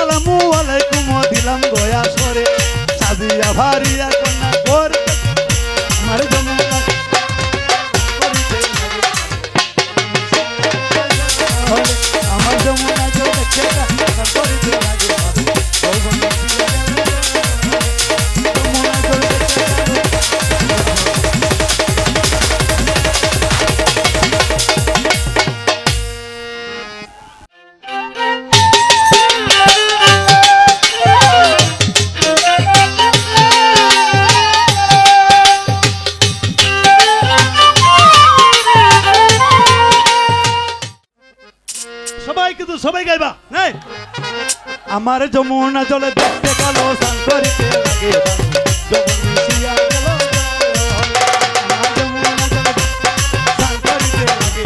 আসসালামু আলাইকুম দিলাম গয়া সরে সাজিয়া ভারিয়া কন্যা করে আমার যমুনা আমার যমুনা জল খেলা করিতে লাগে যমুনা জল সবাই গাইবা নাই আমার যমুনা জলে দেখতে গেল স্নান করিতে লাগে যমুনা মিশিয়া গেল আমার যমুনা জলে স্নান করিতে লাগে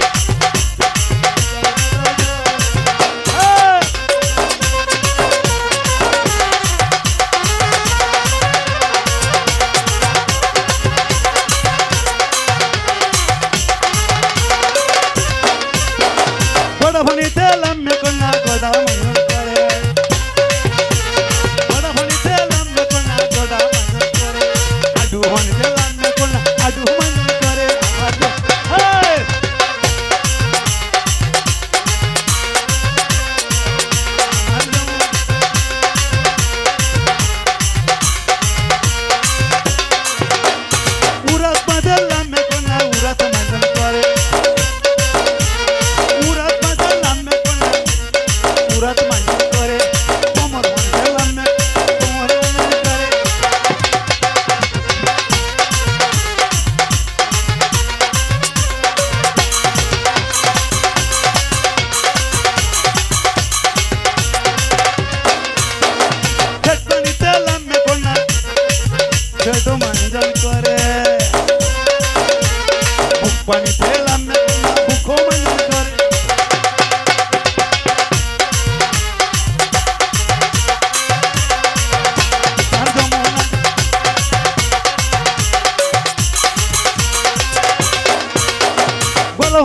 বড় ভনিতে লাম্মে কন্যা গোদা মঙ্গল করে বড় ভনিতে লাম্মে কন্যা গোদা মঙ্গল করে আডু ভনিতে লাম্মে কন্যা আডু মঙ্গল করে উরাত বাদে লাম্মে কন্যা উরাত মঙ্গল করে উরাত মঙ্গল করে কোমর ভনিতে লাম্মে কোমর মঙ্গল করে ছেটনিতে লাম্মে কন্যা ছেট মঙ্গল করে বুক পানিতে লাম্মে কন্যা বুক মঙ্গল করে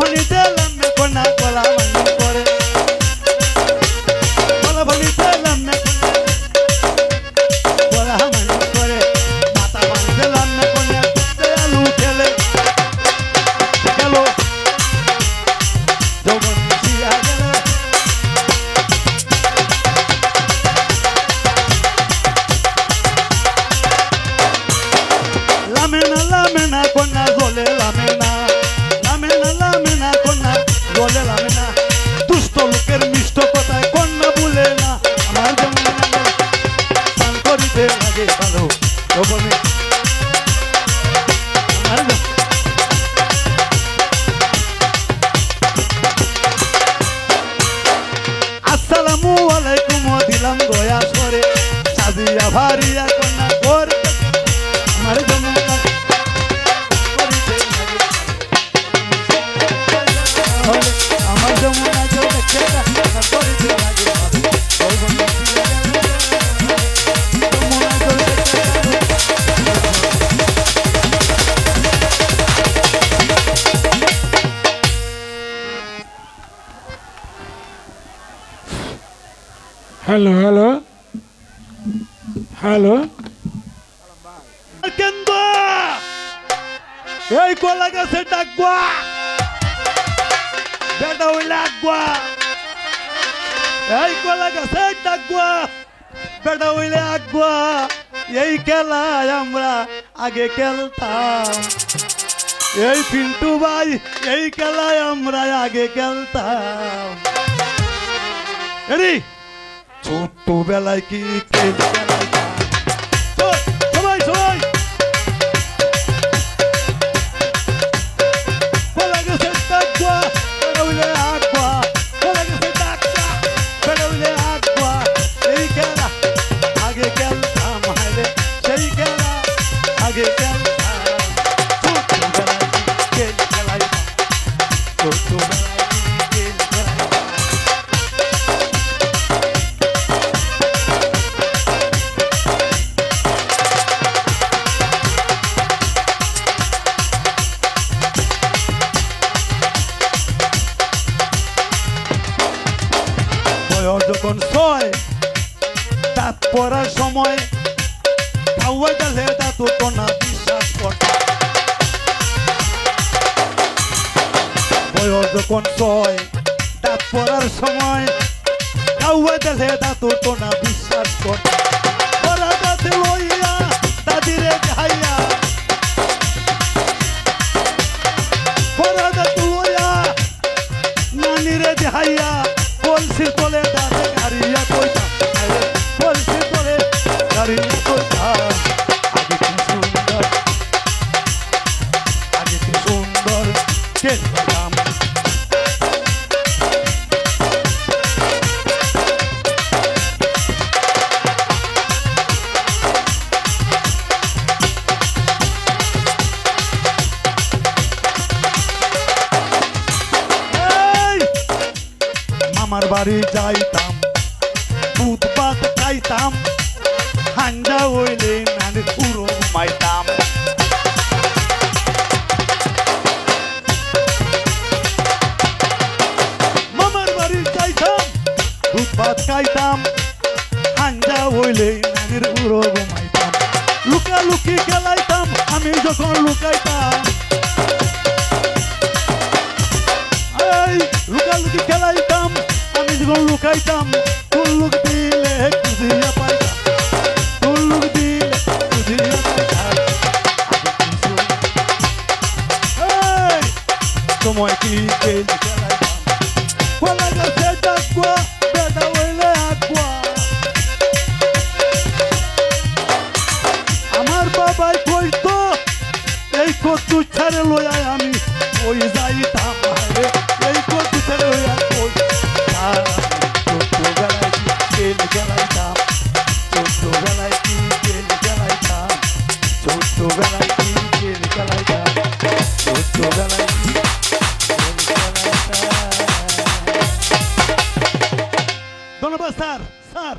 ভনিতে লাম্মে কন্যা গলা মঙ্গল করে গলা ভনিতে লাম্মে কন্যা গলা মঙ্গল করে মাথা ভনিতে লাম্মে কন্যা আলু খেলে গেল যৌবন মিশিয়া গেল লামেনা কন্যা জলে লামেনা বলে লামে না দুষ্ট লোকের মিষ্ট কথায় কন্যা বলে না আমার যমুনা স্নান করিতে লাগে ভালো যৌবনে আসসালামু আলাইকুম দিলাম গয়া সরে সাজিয়া ভারিয়া কন্যা করে আমার যমুনা আমার যমুনা জল খেলা করিতে লাগে যমুনা জল হ্যালো হ্যালো হ্যালো কেন্দ্র এই কলা গাছে ডাকবা বেটা হইলে আগুয়া এই কলা গাছে ডাকবা বেটা হইলে আগুয়া এই খেলায় আমরা আগে খেলতাম এই পিন্টু ভাই এই খেলায় আমরা আগে খেলতাম এরি ছোট্টবেলায় কি খেলতাম সবাই সবাই কলা গাছে ডাকবা এই খেলা আগে খেলতাম সেই খেলা আগে খেলতাম ছোট্টবেলায় খেলায় ছোট্টবেলায় যখন ছয় দাঁত পড়ার সময় খাওয়াই ডালে দাঁত তো না বিশ্বাস করতাম বয়স যখন ছয় দাঁত পড়ার সময় খাওয়াই ডালে দাঁত তো না বিশ্বাস করতাম পড়া দাঁতে লইয়া দাদিরে দেখাইয়া পড়া দাঁত লইয়া নানিরে দেখাইয়া কলসির তলে দাঁতে গাড়িয়া কইতাম কলসির তলে গাড়িয়া কইতাম আগে কি সুন্দর খেলতাম মামার বাড়ি যাইতাম দুধ ভাত খাইতাম হাঞ্জা হইলে নানি পুরো ঘুমাইতাম মামার বাড়ি যাইতাম দুধ ভাত খাইতাম হাঞ্জা হইলে নানির পুরো ঘুমাইতাম লুকালুকি খেলাইতাম আমি যখন লুকাইতাম লুকালুকি খেলাইতাম আমি যখন লুকাইতাম তুল্লুক দিলে খুঁজিয়া পাইতাম তুল্লুক দিলে খুঁজিয়া পাইতাম সময় কি খেলি খেলাইতাম বলা গেছে ডাকুয়া বেটা হইলে আকুয়া আমার বাবাই কইতো এই কচু ছাড়ে লইয়া আমি ওই যাইতাম এই কচু ছাড়ে লইয়া কই ছোট্টবেলায় কি খেল খেলাইতাম ছোট্টবেলায় কি খেল খেলাইতাম ছোট্টবেলায় কি খেল খেলাইতাম ছোট্টবেলায় কি খেল খেলাইতাম ধন্যবাদ স্যার স্যার